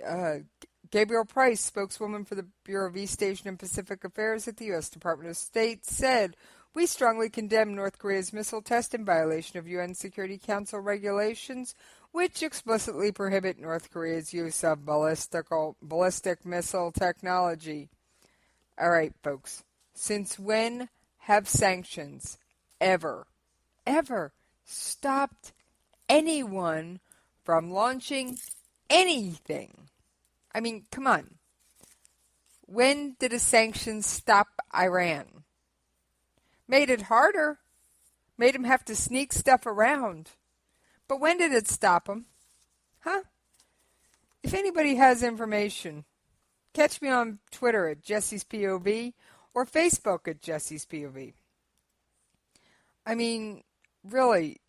of Gabriel Price, spokeswoman for the Bureau of East Asian and Pacific Affairs at the U.S. Department of State, said, "We strongly condemn North Korea's missile test in violation of UN Security Council regulations, which explicitly prohibit North Korea's use of ballistic missile technology." All right, folks. Since when have sanctions ever stopped anyone from launching anything? I mean, come on. When did a sanction stop Iran? Made it harder. Made them have to sneak stuff around. But when did it stop them? Huh? If anybody has information, catch me on Twitter at Jessies POV or Facebook at Jessies POV. I mean, really,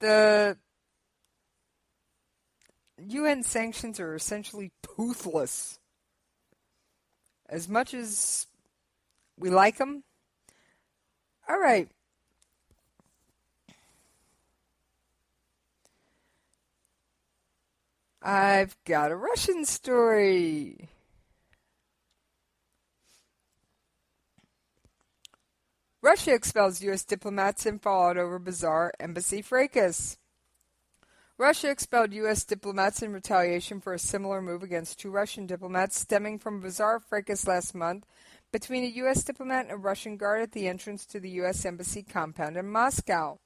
the UN sanctions are essentially toothless. As much as we like them. All right. I've got a Russian story. Russia expels U.S. diplomats in fallout over bizarre embassy fracas. Russia expelled U.S. diplomats in retaliation for a similar move against 2 Russian diplomats stemming from a bizarre fracas last month between a U.S. diplomat and a Russian guard at the entrance to the U.S. Embassy compound in Moscow.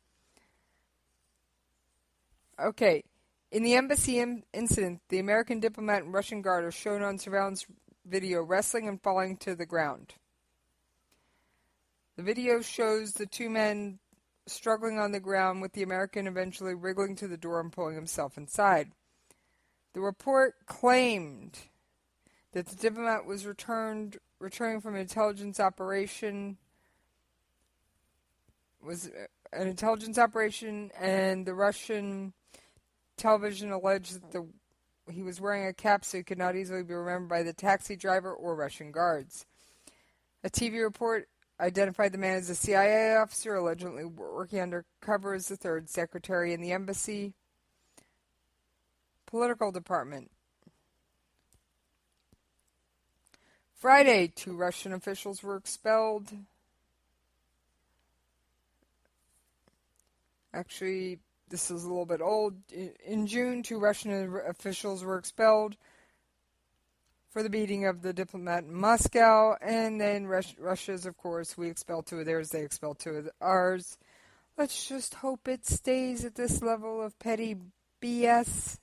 Okay, in the embassy incident, the American diplomat and Russian guard are shown on surveillance video wrestling and falling to the ground. The video shows the 2 men struggling on the ground, with the American eventually wriggling to the door and pulling himself inside. The report claimed that the diplomat was returning from an intelligence operation, and the Russian television alleged that he was wearing a cap so he could not easily be remembered by the taxi driver or Russian guards. A TV report identified the man as a CIA officer allegedly working undercover as the 3rd secretary in the embassy political department. Friday, 2 Russian officials were expelled. Actually, this is a little bit old. In June, 2 Russian officials were expelled for the beating of the diplomat in Moscow, and then Russia's, of course, we expelled 2 of theirs, they expelled 2 of ours. Let's just hope it stays at this level of petty BS.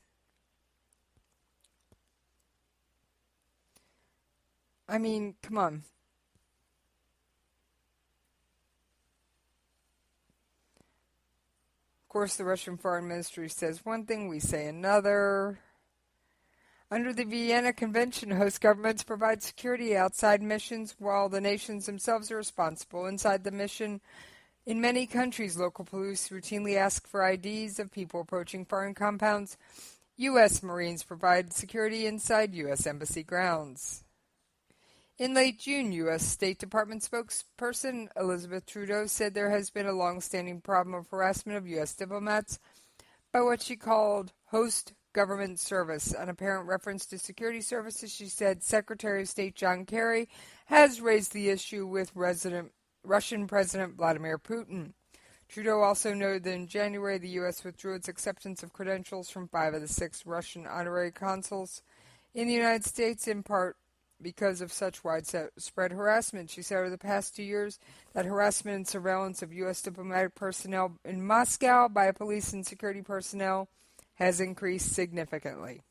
I mean, come on. Of course, the Russian Foreign Ministry says one thing, we say another. Under the Vienna Convention, host governments provide security outside missions while the nations themselves are responsible inside the mission. In many countries, local police routinely ask for IDs of people approaching foreign compounds. U.S. Marines provide security inside U.S. Embassy grounds. In late June, U.S. State Department spokesperson Elizabeth Trudeau said there has been a long-standing problem of harassment of U.S. diplomats by what she called host government service. An apparent reference to security services, she said Secretary of State John Kerry has raised the issue with Russian President Vladimir Putin. Trudeau also noted that in January the U.S. withdrew its acceptance of credentials from 5 of the 6 Russian honorary consuls in the United States, in part because of such widespread harassment. She said over the past 2 years that harassment and surveillance of U.S. diplomatic personnel in Moscow by police and security personnel has increased significantly.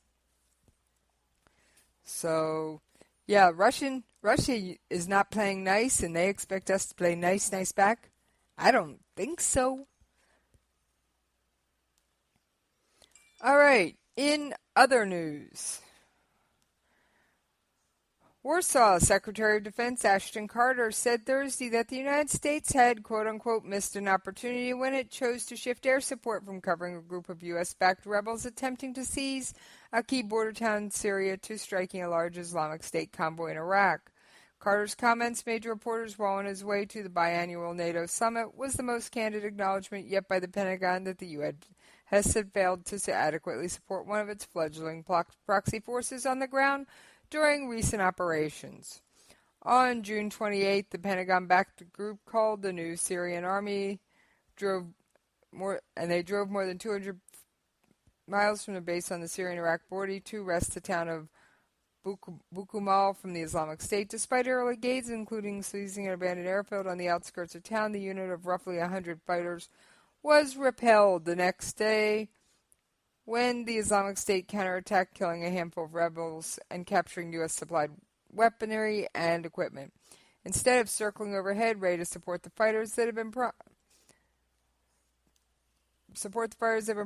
So, yeah, Russian Russia is not playing nice and they expect us to play nice back? I don't think so. All right, in other news, Warsaw Secretary of Defense Ashton Carter said Thursday that the United States had, quote-unquote, missed an opportunity when it chose to shift air support from covering a group of U.S.-backed rebels attempting to seize a key border town in Syria to striking a large Islamic State convoy in Iraq. Carter's comments made to reporters while on his way to the biannual NATO summit was the most candid acknowledgement yet by the Pentagon that the U.S. has failed to adequately support one of its fledgling proxy forces on the ground during recent operations. On June 28, the Pentagon-backed group called the New Syrian Army drove more than 200 miles from the base on the Syrian-Iraq border to wrest the town of Bukumal from the Islamic State. Despite early gains, including seizing an abandoned airfield on the outskirts of town, the unit of roughly 100 fighters was repelled the next day when the Islamic State counterattacked, killing a handful of rebels and capturing U.S.-supplied weaponry and equipment. Instead of circling overhead, ready to support the fighters that have been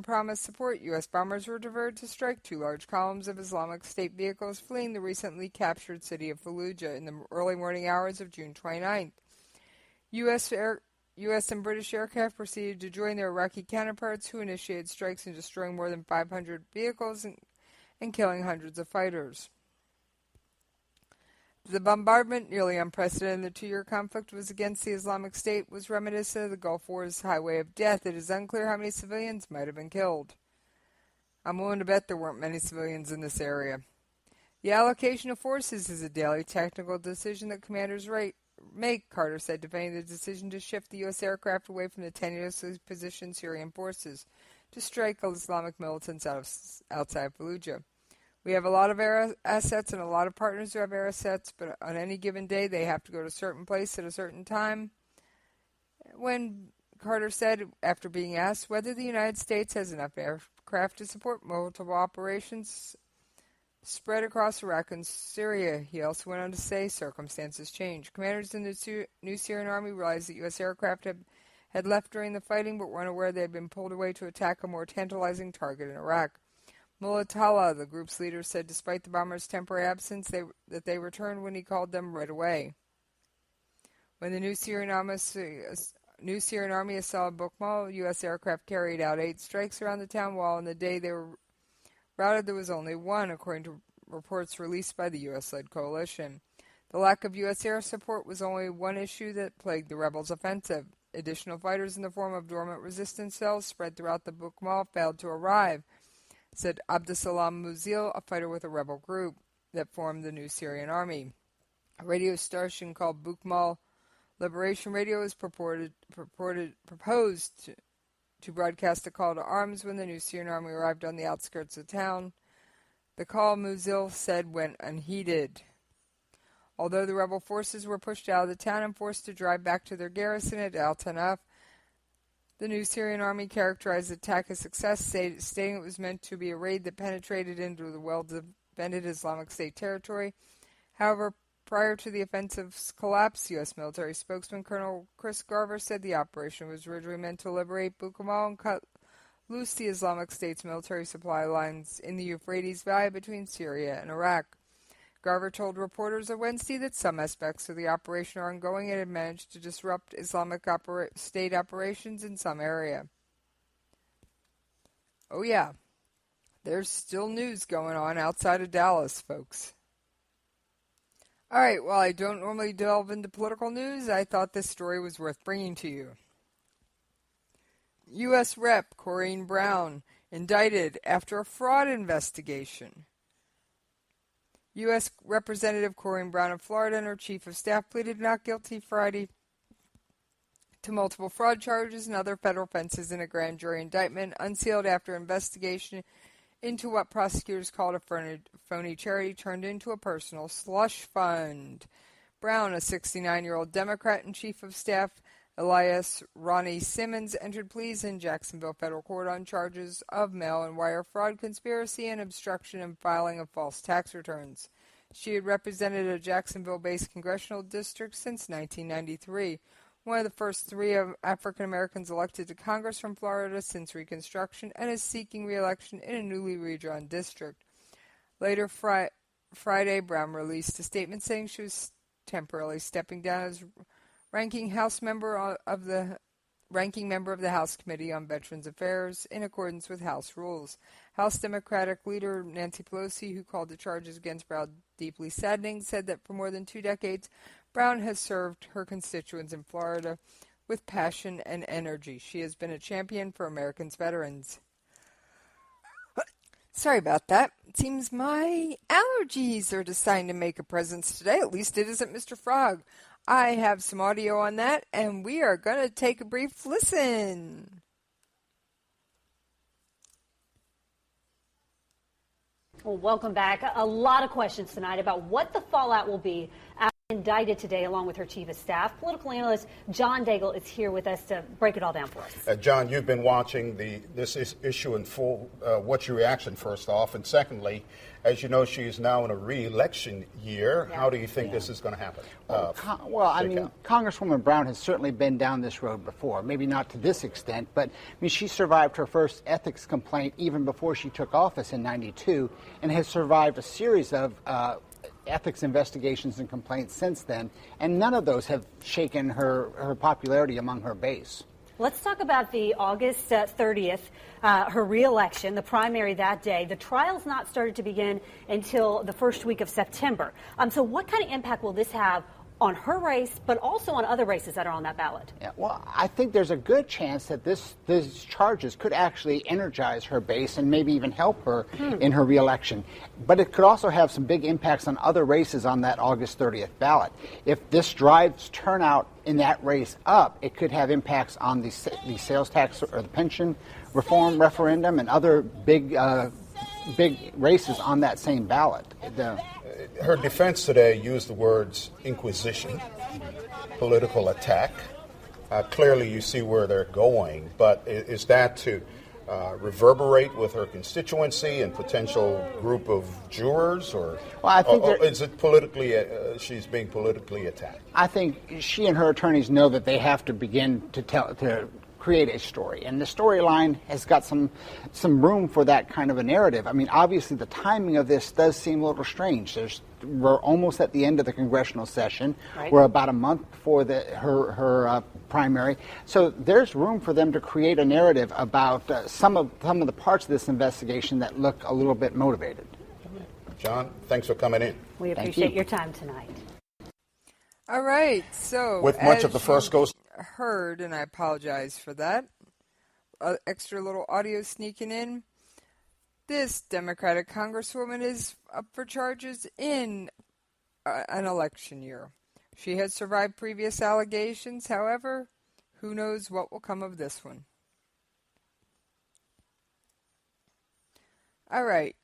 promised support, U.S. bombers were diverted to strike two large columns of Islamic State vehicles fleeing the recently captured city of Fallujah in the early morning hours of June 29th. U.S. and British aircraft proceeded to join their Iraqi counterparts, who initiated strikes and destroying more than 500 vehicles and killing hundreds of fighters. The bombardment, nearly unprecedented in the two-year conflict, was against the Islamic State, was reminiscent of the Gulf War's highway of death. It is unclear how many civilians might have been killed. I'm willing to bet there weren't many civilians in this area. The allocation of forces is a daily technical decision that commanders make, Carter said, defending the decision to shift the U.S. aircraft away from the tenuously positioned Syrian forces to strike Islamic militants outside Fallujah. We have a lot of air assets and a lot of partners who have air assets, but on any given day they have to go to a certain place at a certain time. When Carter said, after being asked whether the United States has enough aircraft to support multiple operations spread across Iraq and Syria, he also went on to say circumstances change. Commanders in the new Syrian army realized that U.S. aircraft had left during the fighting, but were unaware they had been pulled away to attack a more tantalizing target in Iraq. Mullah Talla, the group's leader, said despite the bombers' temporary absence, that they returned when he called them right away. When the new Syrian army assaulted Bukhmal, U.S. aircraft carried out 8 strikes around the town, while on the day they were routed there was only one, according to reports released by the U.S.-led coalition. The lack of U.S. air support was only one issue that plagued the rebels' offensive. Additional fighters in the form of dormant resistance cells spread throughout the Bukhmal failed to arrive, said Abdusalam Muzil, a fighter with a rebel group that formed the new Syrian army. A radio station called Bukhmal Liberation Radio was proposed to broadcast a call to arms when the new Syrian army arrived on the outskirts of town. The call, Muzil said, went unheeded. Although the rebel forces were pushed out of the town and forced to drive back to their garrison at Al Tanaf, the new Syrian army characterized the attack as success, stating it was meant to be a raid that penetrated into the well-defended Islamic State territory. However, prior to the offensive's collapse, U.S. military spokesman Colonel Chris Garver said the operation was originally meant to liberate Bukamal and cut loose the Islamic State's military supply lines in the Euphrates Valley between Syria and Iraq. Garver told reporters on Wednesday that some aspects of the operation are ongoing and had managed to disrupt Islamic State operations in some area. Oh yeah, there's still news going on outside of Dallas, folks. Alright, while I don't normally delve into political news, I thought this story was worth bringing to you. U.S. Rep. Corrine Brown indicted after a fraud investigation. U.S. Representative Corrine Brown of Florida and her chief of staff pleaded not guilty Friday to multiple fraud charges and other federal offenses in a grand jury indictment unsealed after investigation into what prosecutors called a phony charity turned into a personal slush fund. Brown, a 69-year-old Democrat and chief of staff, Elias Ronnie Simmons, entered pleas in Jacksonville federal court on charges of mail and wire fraud, conspiracy, and obstruction in filing of false tax returns. She had represented a Jacksonville-based congressional district since 1993, one of the first 3 African Americans elected to Congress from Florida since Reconstruction, and is seeking re-election in a newly redrawn district. Later Friday, Brown released a statement saying she was temporarily stepping down as ranking member of the House Committee on Veterans Affairs in accordance with House rules. House Democratic leader Nancy Pelosi, who called the charges against Brown deeply saddening, said that for more than 2 decades, Brown has served her constituents in Florida with passion and energy. She has been a champion for Americans' veterans. Sorry about that. It seems my allergies are deciding to make a presence today. At least it isn't Mr. Frog. I have some audio on that, and we are going to take a brief listen. Well, welcome back. A lot of questions tonight about what the fallout will be after indicted today, along with her chief of staff. Political analyst John Daigle is here with us to break it all down for us. John, you've been watching this issue in full. What's your reaction, first off? And secondly, as you know, she is now in a re-election year. Yeah. How do you think this is going to happen? Congresswoman Brown has certainly been down this road before. Maybe not to this extent, but she survived her first ethics complaint even before she took office in '92, and has survived a series of ethics investigations and complaints since then, and none of those have shaken her popularity among her base. Let's talk about the August 30th, her re-election, the primary that day. The trial's not started to begin until the first week of September. So what kind of impact will this have on her race, but also on other races that are on that ballot? Yeah, well, I think there's a good chance that these charges could actually energize her base and maybe even help her in her reelection. But it could also have some big impacts on other races on that August 30th ballot. If this drives turnout in that race up, it could have impacts on the sales tax or the pension reform referendum and other big races on that same ballot. Her defense today used the words inquisition, political attack. Clearly you see where they're going, but is that to reverberate with her constituency and potential group of jurors, or is it politically, she's being politically attacked? I think she and her attorneys know that they have to begin to create a story, and the storyline has got some room for that kind of a narrative. I mean, obviously the timing of this does seem a little strange. We're almost at the end of the congressional session. Right. We're about a month before her primary, so there's room for them to create a narrative about some of the parts of this investigation that look a little bit motivated. John, thanks for coming in. We appreciate your time tonight. All right, so with much of the first goes heard, and I apologize for that. Extra little audio sneaking in. This Democratic Congresswoman is up for charges in an election year. She has survived previous allegations, however, who knows what will come of this one. All right.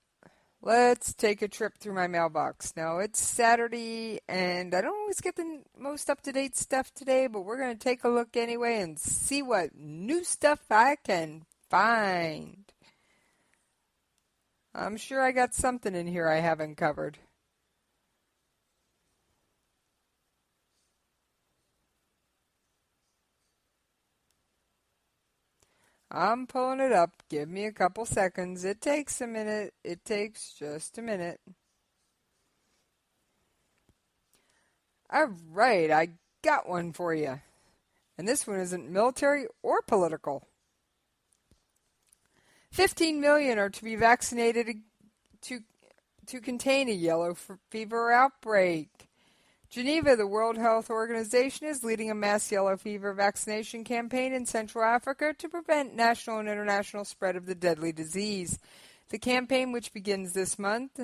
Let's take a trip through my mailbox. Now, it's Saturday, and I don't always get the most up-to-date stuff today, but we're going to take a look anyway and see what new stuff I can find. I'm sure I got something in here I haven't covered. I'm pulling it up. Give me a couple seconds. It takes a minute. It takes just a minute. All right, I got one for you. And this one isn't military or political. 15 million are to be vaccinated to contain a yellow fever outbreak. Geneva, the World Health Organization, is leading a mass yellow fever vaccination campaign in Central Africa to prevent national and international spread of the deadly disease. The campaign, which begins this month,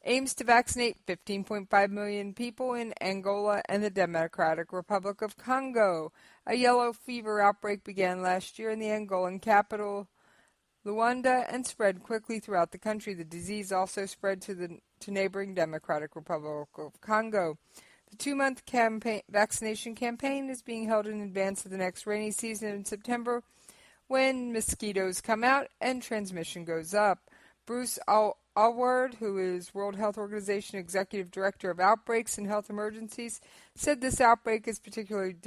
aims to vaccinate 15.5 million people in Angola and the Democratic Republic of Congo. A yellow fever outbreak began last year in the Angolan capital, Luanda, and spread quickly throughout the country. The disease also spread to neighboring Democratic Republic of Congo. The 2-month vaccination campaign is being held in advance of the next rainy season in September, when mosquitoes come out and transmission goes up. Bruce Alward, who is World Health Organization Executive Director of Outbreaks and Health Emergencies, said this outbreak is particularly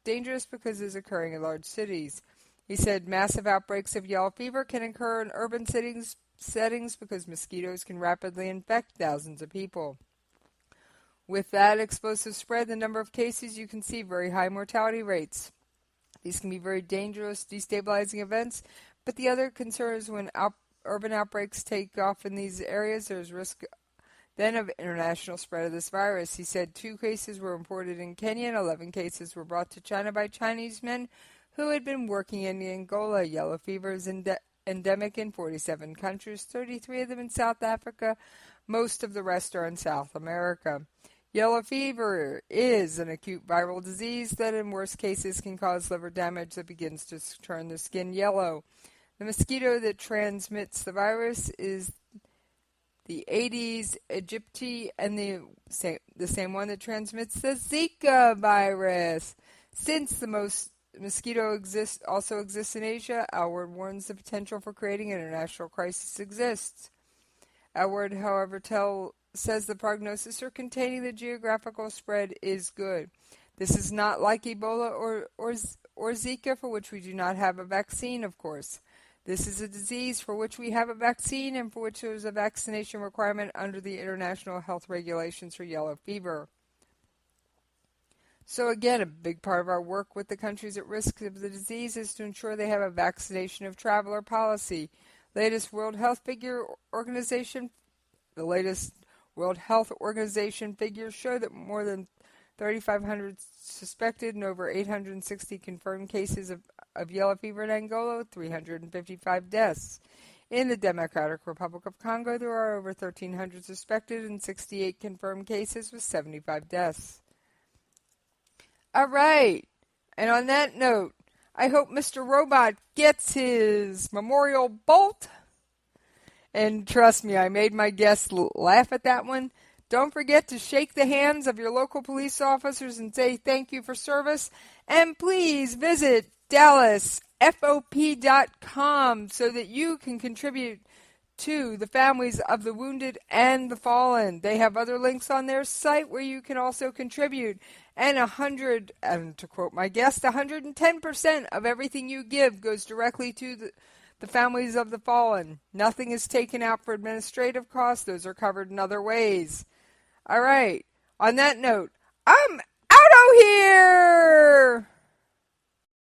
dangerous because it is occurring in large cities. He said massive outbreaks of yellow fever can occur in urban settings because mosquitoes can rapidly infect thousands of people. With that explosive spread, the number of cases, you can see very high mortality rates. These can be very dangerous, destabilizing events, but the other concern is when urban outbreaks take off in these areas, there's risk then of international spread of this virus. He said 2 cases were reported in Kenya and 11 cases were brought to China by Chinese men who had been working in Angola. Yellow fever is endemic in 47 countries, 33 of them in South Africa. Most of the rest are in South America. Yellow fever is an acute viral disease that in worst cases can cause liver damage that begins to turn the skin yellow. The mosquito that transmits the virus is the Aedes aegypti, and the same one that transmits the Zika virus. Since the mosquito also exists in Asia, Alward warns the potential for creating an international crisis exists. Alward, however, says the prognosis for containing the geographical spread is good. This is not like Ebola or Zika, for which we do not have a vaccine, of course. This is a disease for which we have a vaccine and for which there is a vaccination requirement under the international health regulations for yellow fever. So again, a big part of our work with the countries at risk of the disease is to ensure they have a vaccination of traveler policy. The latest World Health Organization figures show that more than 3,500 suspected and over 860 confirmed cases of yellow fever in Angola, 355 deaths. In the Democratic Republic of Congo, there are over 1,300 suspected and 68 confirmed cases with 75 deaths. All right. And on that note, I hope Mr. Robot gets his memorial bolt. And trust me, I made my guests laugh at that one. Don't forget to shake the hands of your local police officers and say thank you for service. And please visit DallasFOP.com so that you can contribute to the families of the wounded and the fallen. They have other links on their site where you can also contribute. And to quote my guest, 110% of everything you give goes directly to the families of the fallen. Nothing is taken out for administrative costs. Those are covered in other ways. All right. On that note, I'm out of here!